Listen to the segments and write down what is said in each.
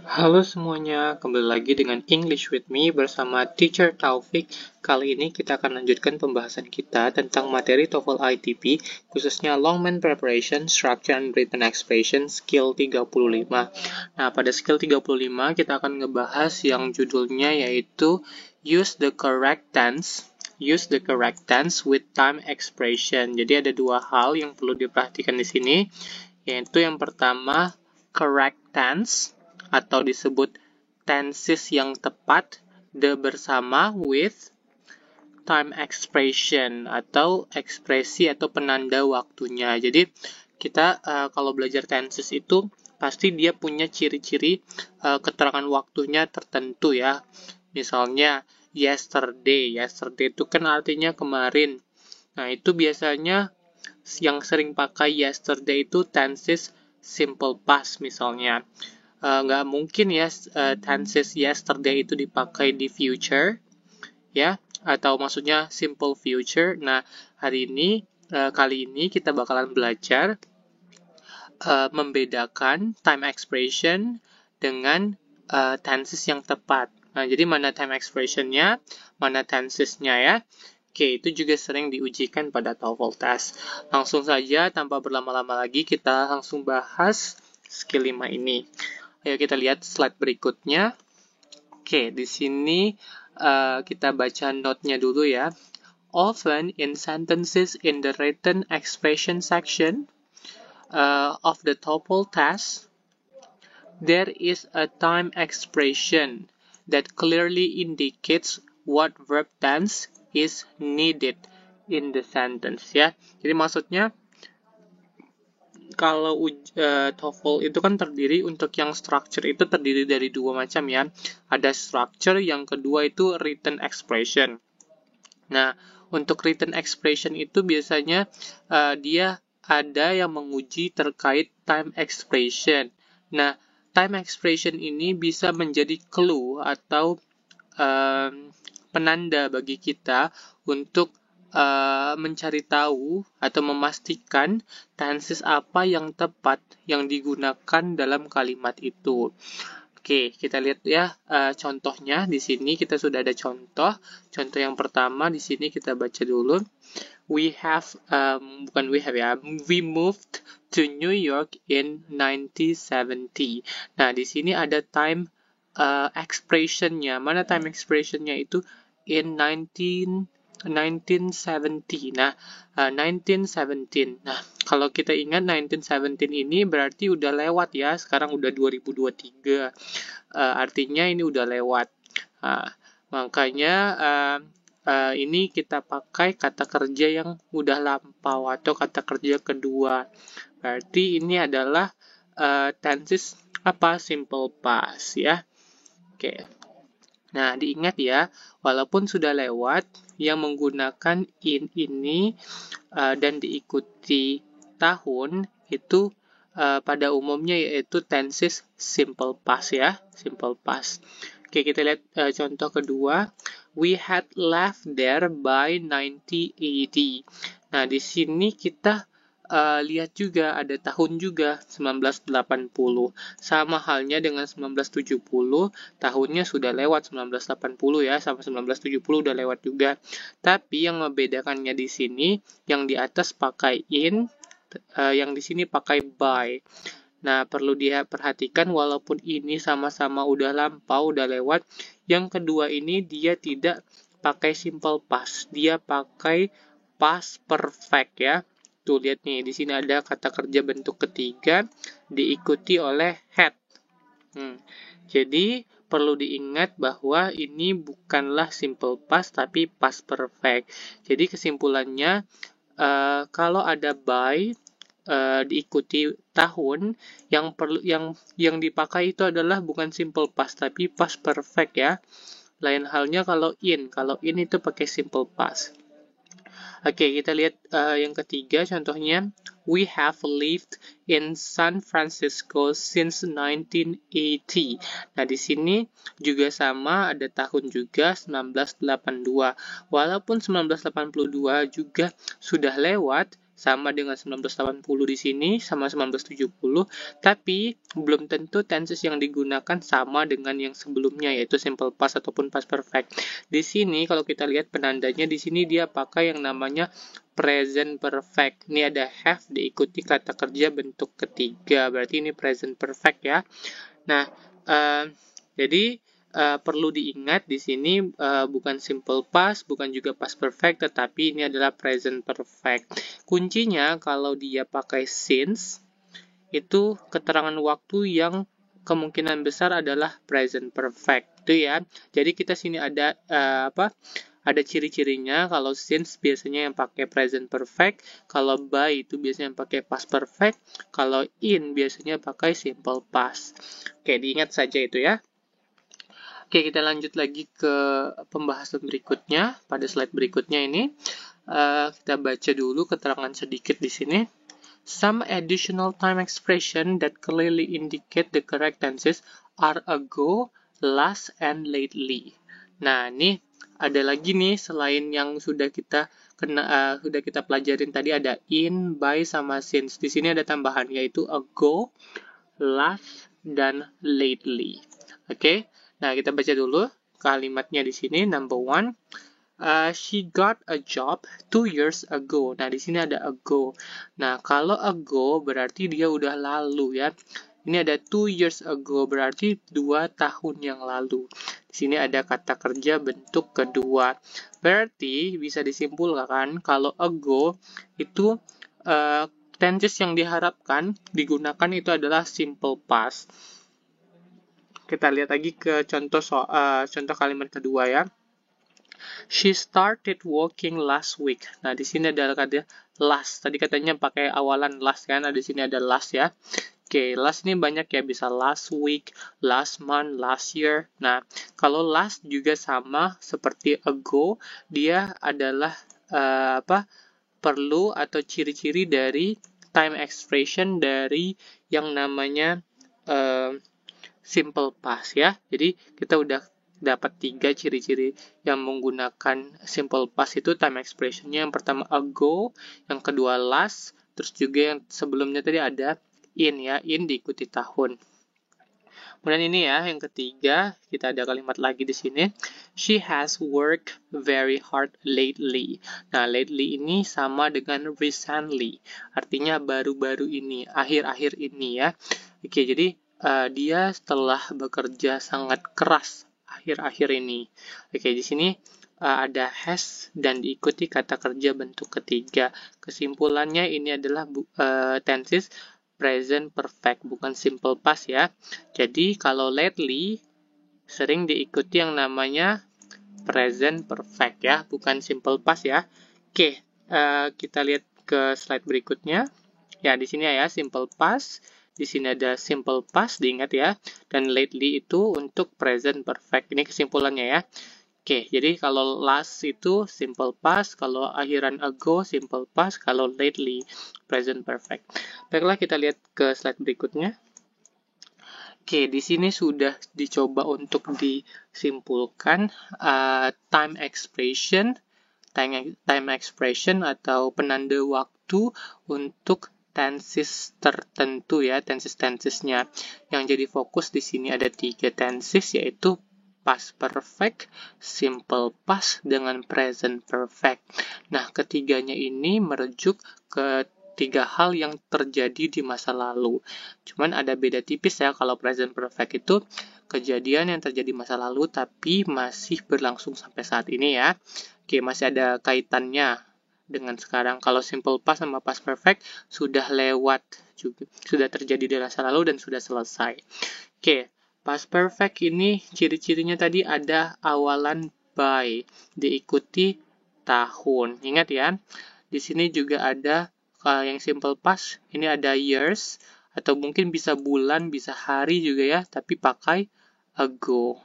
Halo semuanya, kembali lagi dengan English with me bersama Teacher Taufik. Kali ini kita akan lanjutkan pembahasan kita tentang materi TOEFL ITP, khususnya Longman Preparation, Structure and Written Expression, Skill 35. Nah, pada Skill 35 kita akan ngebahas yang judulnya yaitu Use the correct tense. Use the correct tense with time expression. Jadi ada dua hal yang perlu diperhatikan di sini, yaitu yang pertama, correct tense, atau disebut tenses yang tepat, the bersama with time expression atau ekspresi atau penanda waktunya. Jadi kita kalau belajar tenses itu pasti dia punya ciri-ciri keterangan waktunya tertentu ya. Misalnya yesterday itu kan artinya kemarin. Nah, itu biasanya yang sering pakai yesterday itu tenses simple past misalnya. Nggak mungkin ya tenses yesterday itu dipakai di future ya, atau maksudnya simple future. Nah, kali ini kita bakalan belajar membedakan time expression dengan tenses yang tepat. Nah, jadi mana time expression-nya, mana tensesnya ya. Oke, itu juga sering diujikan pada TOEFL test. Langsung saja, tanpa berlama-lama lagi, kita langsung bahas skill 5 ini. Ayo kita lihat slide berikutnya. Oke, di sini kita baca note-nya dulu ya. Often in sentences in the written expression section of the TOEFL test, there is a time expression that clearly indicates what verb tense is needed in the sentence ya. Jadi maksudnya kalau TOEFL itu kan terdiri untuk yang structure itu terdiri dari dua macam ya. Ada structure, yang kedua itu written expression. Nah, untuk written expression itu biasanya dia ada yang menguji terkait time expression. Nah, time expression ini bisa menjadi clue atau penanda bagi kita untuk mencari tahu atau memastikan tenses apa yang tepat yang digunakan dalam kalimat itu. Oke, kita lihat ya contohnya di sini kita sudah ada contoh. Contoh yang pertama di sini kita baca dulu. We moved to New York in 1970. Nah, di sini ada time expression-nya. Mana time expression-nya itu in 1970. Nah, 1917. Nah, kalau kita ingat 1917 ini berarti udah lewat ya. Sekarang udah 2023. Artinya ini udah lewat. Makanya ini kita pakai kata kerja yang udah lampau atau kata kerja kedua. Berarti ini adalah tenses apa? Simple past ya. Oke. Nah, diingat ya, walaupun sudah lewat, yang menggunakan in ini dan diikuti tahun itu pada umumnya yaitu tenses simple past ya, simple past. Oke, kita lihat contoh kedua. We had left there by 1980. Nah, di sini kita lihat juga ada tahun juga 1980. Sama halnya dengan 1970, tahunnya sudah lewat 1980 ya, sama 1970 udah lewat juga. Tapi yang membedakannya di sini, yang di atas pakai in, yang di sini pakai by. Nah, perlu dia perhatikan walaupun ini sama-sama udah lampau, udah lewat, yang kedua ini dia tidak pakai simple past, dia pakai past perfect ya. Tuh, lihat nih, di sini ada kata kerja bentuk ketiga diikuti oleh had. Jadi, perlu diingat bahwa ini bukanlah simple past tapi past perfect. Jadi, kesimpulannya, kalau ada by diikuti tahun, yang dipakai itu adalah bukan simple past tapi past perfect ya. Lain halnya kalau in itu pakai simple past. Oke, kita lihat yang ketiga contohnya. We have lived in San Francisco since 1980. Nah, di sini juga sama, ada tahun juga 1982. Walaupun 1982 juga sudah lewat, sama dengan 1980 di sini, sama 1970, tapi belum tentu tenses yang digunakan sama dengan yang sebelumnya, yaitu simple past ataupun past perfect. Di sini kalau kita lihat penandanya, di sini dia pakai yang namanya present perfect. Ini ada have diikuti kata kerja bentuk ketiga, berarti ini present perfect ya. Nah, jadi perlu diingat di sini bukan simple past, bukan juga past perfect, tetapi ini adalah present perfect. Kuncinya kalau dia pakai since, itu keterangan waktu yang kemungkinan besar adalah present perfect. Itu ya. Jadi kita sini ada ada ciri-cirinya. Kalau since biasanya yang pakai present perfect, kalau by itu biasanya yang pakai past perfect, kalau in biasanya pakai simple past. Oke, diingat saja itu ya. Oke, kita lanjut lagi ke pembahasan berikutnya. Pada slide berikutnya ini, kita baca dulu keterangan sedikit di sini. Some additional time expression that clearly indicate the correct tenses are ago, last, and lately. Nah, ini ada lagi nih selain yang sudah kita pelajarin tadi, ada in, by, sama since. Di sini ada tambahan yaitu ago, last, dan lately. Oke. Nah, kita baca dulu kalimatnya di sini. Number one, she got a job 2 years ago. Nah, di sini ada ago. Nah, kalau ago berarti dia udah lalu ya. Ini ada 2 years ago, berarti 2 tahun yang lalu. Di sini ada kata kerja bentuk kedua. Berarti bisa disimpulkan kalau ago itu tenses yang diharapkan digunakan itu adalah simple past. Kita lihat lagi ke contoh kalimat kedua ya. She started working last week. Nah, di sini ada kata last. Tadi katanya pakai awalan last kan. Nah, di sini ada last ya. Oke, last ini banyak ya, bisa last week, last month, last year. Nah, kalau last juga sama seperti ago, dia adalah perlu atau ciri-ciri dari time expression dari yang namanya simple past ya. Jadi kita udah dapat 3 ciri-ciri yang menggunakan simple past itu time expressionnya. Yang pertama ago, yang kedua last, terus juga yang sebelumnya tadi ada in ya, in diikuti tahun. Kemudian ini ya, yang ketiga, kita ada kalimat lagi di sini. She has worked very hard lately. Nah, lately ini sama dengan recently. Artinya baru-baru ini, akhir-akhir ini ya. Oke, jadi dia setelah bekerja sangat keras akhir-akhir ini. Oke, di sini ada has dan diikuti kata kerja bentuk ketiga. Kesimpulannya ini adalah tenses present perfect, bukan simple past ya. Jadi kalau lately sering diikuti yang namanya present perfect ya, bukan simple past ya. Oke, kita lihat ke slide berikutnya. Ya, di sini ya simple past. Di sini ada simple past, diingat ya. Dan lately itu untuk present perfect. Ini kesimpulannya ya. Oke, jadi kalau last itu simple past, kalau akhiran ago simple past, kalau lately present perfect. Baiklah, kita lihat ke slide berikutnya. Oke, di sini sudah dicoba untuk disimpulkan time expression atau penanda waktu untuk tenses tertentu ya, tenses-tensesnya. Yang jadi fokus di sini ada 3 tenses, yaitu past perfect, simple past, dengan present perfect. Nah, ketiganya ini merujuk ke 3 hal yang terjadi di masa lalu. Cuman ada beda tipis ya, kalau present perfect itu kejadian yang terjadi masa lalu tapi masih berlangsung sampai saat ini ya. Oke, masih ada kaitannya dengan sekarang. Kalau simple past sama past perfect sudah lewat juga, sudah terjadi di masa lalu dan sudah selesai. Oke, past perfect ini ciri-cirinya tadi ada awalan by, diikuti tahun. Ingat ya, di sini juga ada yang simple past, ini ada years, atau mungkin bisa bulan, bisa hari juga ya, tapi pakai ago.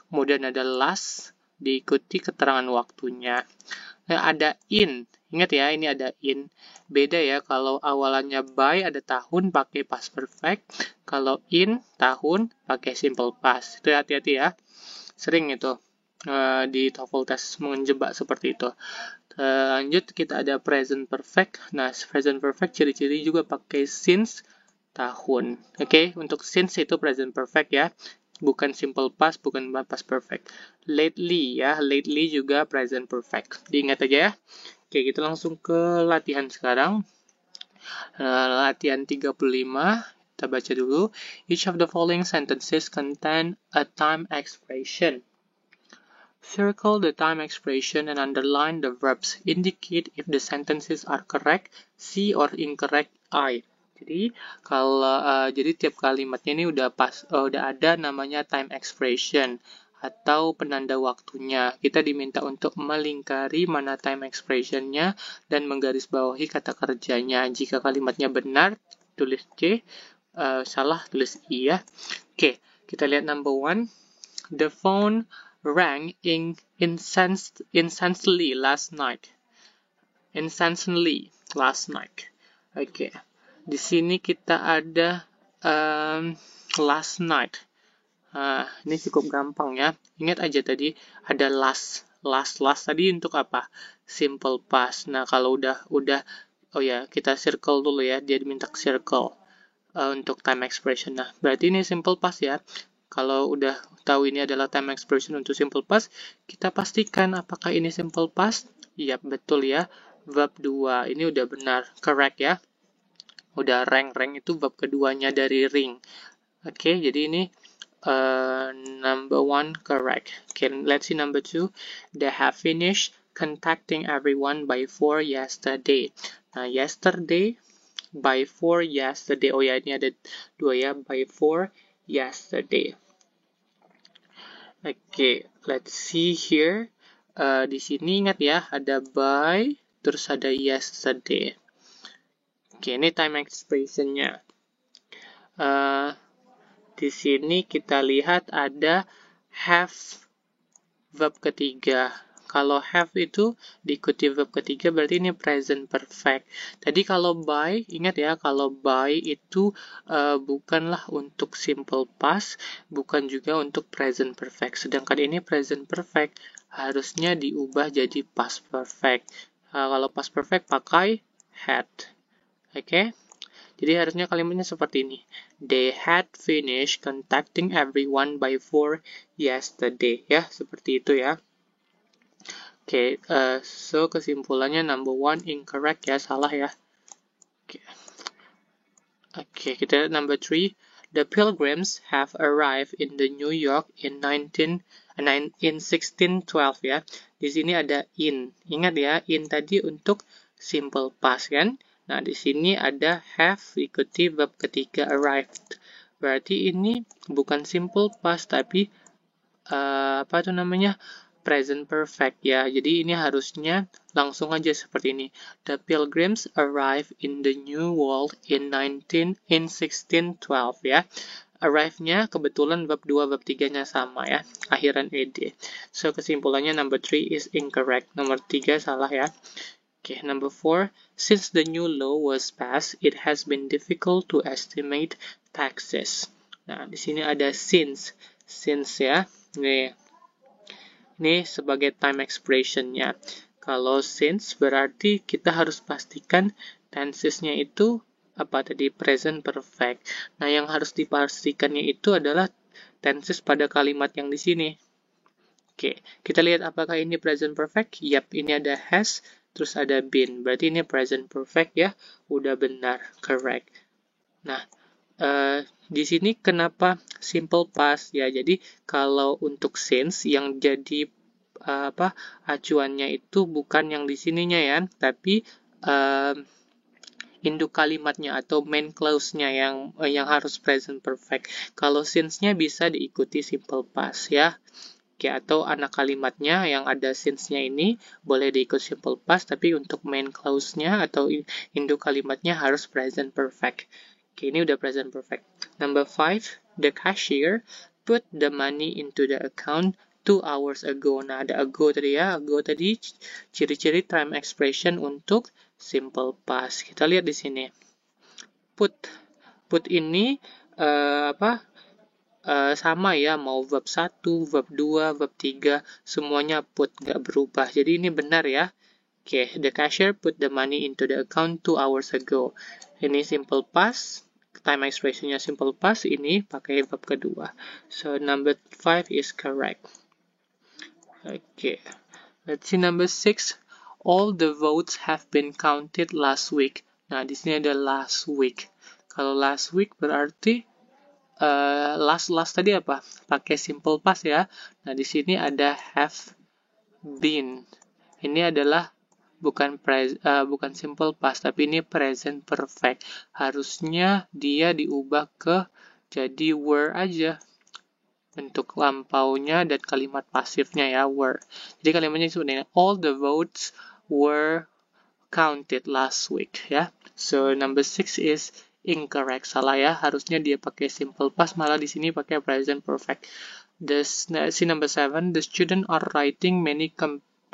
Kemudian ada last, diikuti keterangan waktunya. Nah, ada in. Ingat ya, ini ada in. Beda ya, kalau awalannya by ada tahun pakai past perfect. Kalau in, tahun, pakai simple past. Itu hati-hati ya. Sering itu di TOEFL test menjebak seperti itu. Lanjut kita ada present perfect. Nah, present perfect ciri-ciri juga pakai since tahun. Oke, untuk since itu present perfect ya. Bukan simple past, bukan past perfect. Lately ya, lately juga present perfect. Diingat aja ya. Oke, kita langsung ke latihan sekarang. Latihan 35. Kita baca dulu. Each of the following sentences contain a time expression. Circle the time expression and underline the verbs. Indicate if the sentences are correct, C, or incorrect, I. Jadi jadi tiap kalimatnya ini udah ada namanya time expression atau penanda waktunya. Kita diminta untuk melingkari mana time expressionnya dan menggarisbawahi kata kerjanya. Jika kalimatnya benar, tulis C, salah tulis I ya. Oke, kita lihat number 1. The phone rang incessantly last night. Incessantly last night. Oke. Di sini kita ada last night. Ini cukup gampang ya. Ingat aja tadi ada last tadi untuk apa? Simple past. Nah, kalau udah oh ya, kita circle dulu ya. Dia diminta circle untuk time expression. Nah, berarti ini simple past ya. Kalau udah tahu ini adalah time expression untuk simple past, kita pastikan apakah ini simple past? Iya, betul ya. Verb 2. Ini udah benar. Correct ya. Udah rang itu verb keduanya dari ring. Oke, jadi ini number 1 correct. Okay, let's see number 2. They have finished contacting everyone by 4 yesterday. Nah, yesterday by 4 yesterday. Oh ya, ini ada 2 ya. By 4 yesterday. Oke, let's see here. Di sini ingat ya, ada by, terus ada yesterday. Oke, ini time expression-nya. Di sini kita lihat ada have, verb ketiga. Kalau have itu diikuti verb ketiga berarti ini present perfect. Tadi kalau by, ingat ya, kalau by itu bukanlah untuk simple past, bukan juga untuk present perfect. Sedangkan ini present perfect harusnya diubah jadi past perfect. Kalau past perfect pakai had. Oke? Jadi harusnya kalimatnya seperti ini. They had finished contacting everyone by 4 yesterday. Ya, seperti itu ya. Oke, so kesimpulannya number 1 incorrect ya, salah ya. Oke, kita number 3. The Pilgrims have arrived in the New York in 1612 ya. Di sini ada in. Ingat ya, in tadi untuk simple past kan? Nah, di sini ada have ikuti verb ketiga arrived. Berarti ini bukan simple past tapi present perfect ya. Jadi ini harusnya langsung aja seperti ini. The Pilgrims arrived in the New World in 1612 ya. Arrive-nya kebetulan verb 2, verb 3-nya sama ya. Akhiran ed. So kesimpulannya number 3 is incorrect. Nomor 3 salah ya. Okay, number 4. Since the new law was passed, it has been difficult to estimate taxes. Nah, di sini ada since. Since ya. Ini sebagai time expression-nya. Kalau since berarti kita harus pastikan tenses-nya itu apa tadi? Present perfect. Nah, yang harus dipastikannya itu adalah tenses pada kalimat yang di sini. Oke, kita lihat apakah ini present perfect? Yap, ini ada has, terus ada been. Berarti ini present perfect ya. Udah benar, correct. Nah, di sini kenapa simple past ya? Jadi kalau untuk since yang jadi acuannya itu bukan yang di sininya ya, tapi induk kalimatnya atau main clause-nya yang harus present perfect. Kalau since-nya bisa diikuti simple past ya. Oke, atau anak kalimatnya yang ada since-nya ini boleh diikut simple past, tapi untuk main clause-nya atau induk kalimatnya harus present perfect. Oke, ini udah present perfect. Number 5, the cashier put the money into the account 2 hours ago. Nah, ada ago tadi ya. Ago tadi ciri-ciri time expression untuk simple past. Kita lihat di sini. Put ini sama ya, mau verb 1, verb 2, verb 3, semuanya put, nggak berubah. Jadi ini benar ya. Oke, the cashier put the money into the account 2 hours ago. Ini simple past, time expressionnya simple past, ini pakai verb kedua. So, number 5 is correct. Oke, let's see number 6. All the votes have been counted last week. Nah, di sini ada last week. Kalau last week berarti last tadi apa? Pakai simple past ya. Nah, di sini ada have been. Ini adalah bukan simple past, tapi ini present perfect. Harusnya dia diubah ke jadi were aja. Bentuk lampaunya dan kalimat pasifnya ya, were. Jadi kalimatnya sebenarnya all the votes were counted last week ya. So number 6 is incorrect. Salah ya, harusnya dia pakai simple past, malah di sini pakai present perfect. See number 7, the student are writing many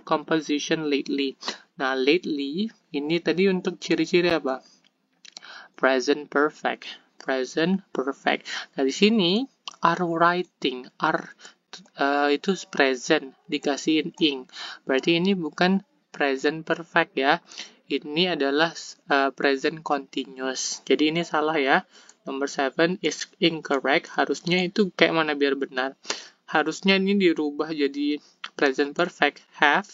composition lately. Nah, lately ini tadi untuk ciri-ciri apa? Present perfect. Present perfect. Nah, di sini are writing, itu present dikasihin ing. Berarti ini bukan present perfect ya. Ini adalah present continuous. Jadi ini salah ya. Number 7 is incorrect. Harusnya itu kayak mana biar benar? Harusnya ini dirubah jadi present perfect, have.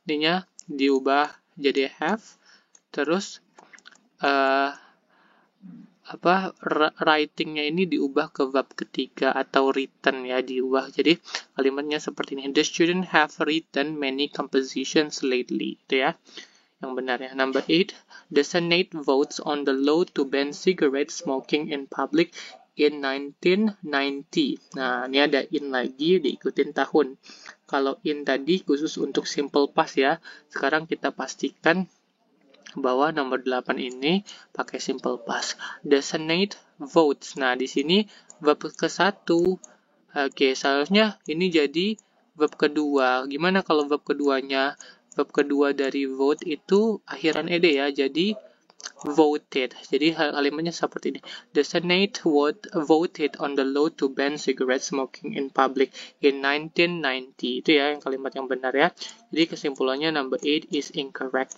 Ininya diubah jadi have. Terus writing-nya ini diubah ke verb ketiga atau written ya, diubah. Jadi kalimatnya seperti ini. The student have written many compositions lately. Itu ya yang benar ya. Number 8, the Senate votes on the law to ban cigarette smoking in public in 1990. Nah, ini ada in lagi, diikutin tahun. Kalau in tadi khusus untuk simple past ya. Sekarang kita pastikan bahwa nomor 8 ini pakai simple past. The Senate votes. Nah, di sini verb ke-1. Oke, seharusnya ini jadi verb kedua. Gimana kalau verb keduanya? Verb kedua dari vote itu akhiran ed ya, jadi voted. Jadi kalimatnya seperti ini. The Senate voted on the law to ban cigarette smoking in public in 1990. Itu ya yang kalimat yang benar ya. Jadi kesimpulannya number 8 is incorrect.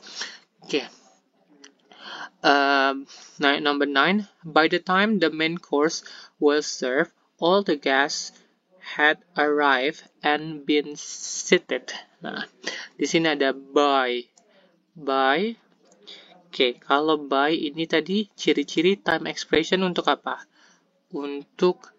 Oke. Number 9. By the time the main course was served, all the guests had arrived and been seated. Nah, di sini ada by. Oke, kalau by ini tadi ciri-ciri time expression untuk apa? Untuk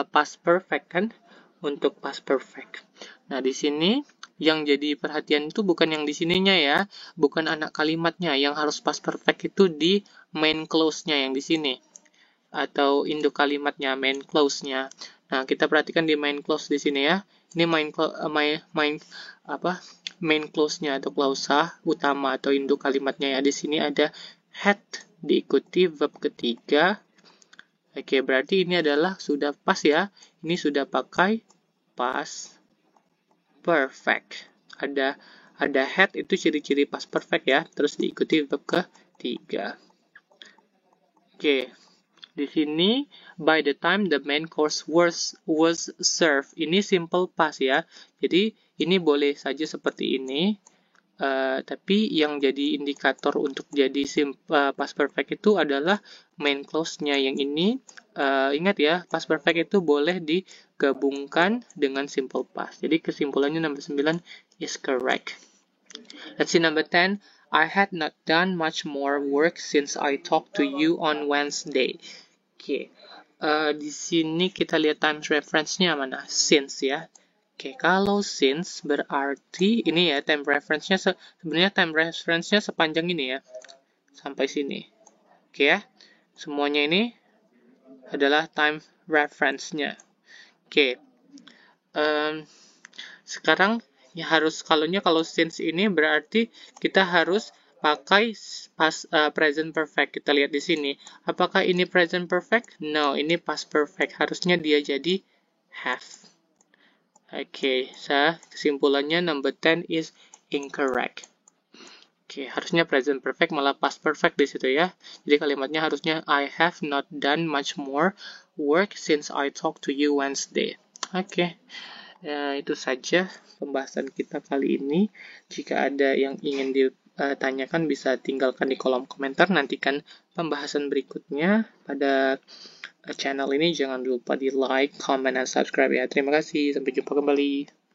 past perfect kan? Untuk past perfect. Nah, di sini yang jadi perhatian itu bukan yang di sininya ya, bukan anak kalimatnya. Yang harus past perfect itu di main clause-nya yang di sini. Atau induk kalimatnya, main clause-nya. Nah, kita perhatikan di main clause di sini ya. Ini main clause-nya atau klausa utama atau induk kalimatnya ya. Di sini ada had diikuti verb ketiga. Oke, berarti ini adalah sudah pas ya. Ini sudah pakai past perfect. Ada had itu ciri-ciri past perfect ya. Terus diikuti verb ketiga. Oke. Di sini, by the time the main course was served, ini simple past ya. Jadi, ini boleh saja seperti ini. Tapi yang jadi indikator untuk jadi past perfect itu adalah main clause-nya. Yang ini, ingat ya, past perfect itu boleh digabungkan dengan simple past. Jadi, kesimpulannya number 9 is correct. Let's see number 10. I had not done much more work since I talked to you on Wednesday. Oke, di sini kita lihat times reference-nya mana? Since ya. Oke, kalau since berarti ini ya time reference-nya sebenarnya time reference-nya sepanjang ini ya. Sampai sini. Oke ya. Semuanya ini adalah time reference-nya. Oke. Sekarang ya harus kalau since ini berarti kita harus pakai present perfect. Kita lihat di sini. Apakah ini present perfect? No, ini past perfect. Harusnya dia jadi have. Oke, kesimpulannya number 10 is incorrect. Oke, harusnya present perfect malah past perfect di situ ya. Jadi kalimatnya harusnya I have not done much more work since I talked to you Wednesday. Oke. Ya, itu saja pembahasan kita kali ini. Jika ada yang ingin tanyakan bisa tinggalkan di kolom komentar. Nantikan pembahasan berikutnya pada channel ini. Jangan lupa di like, comment, dan subscribe ya. Terima kasih. Sampai jumpa kembali.